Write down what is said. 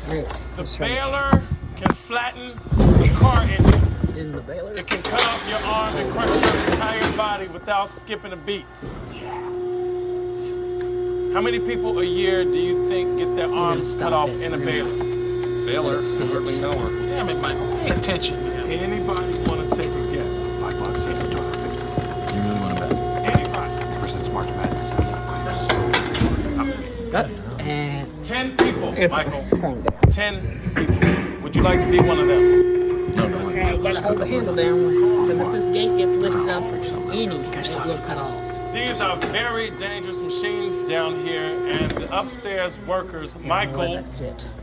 Right. The baler can flatten a car engine. In the baler. It can cut off your arm and crush your entire body without skipping a beat. How many people a year do you think get their arms cut off in a baler? Baler, hardly know her. Damn it, Michael. Pay attention, man. Anybody want to take a guess? $5, save it, $250. You really want to bet? Anybody? Ever since March Madness, Got it. And 10 people, Michael. calm down. 10 people. Would you like to be one of them? No, no. You gotta hold the handle down. Because if this gate gets lifted up, any will cut off. These are very dangerous machines down here, and the upstairs workers, Well, Michael, that's it.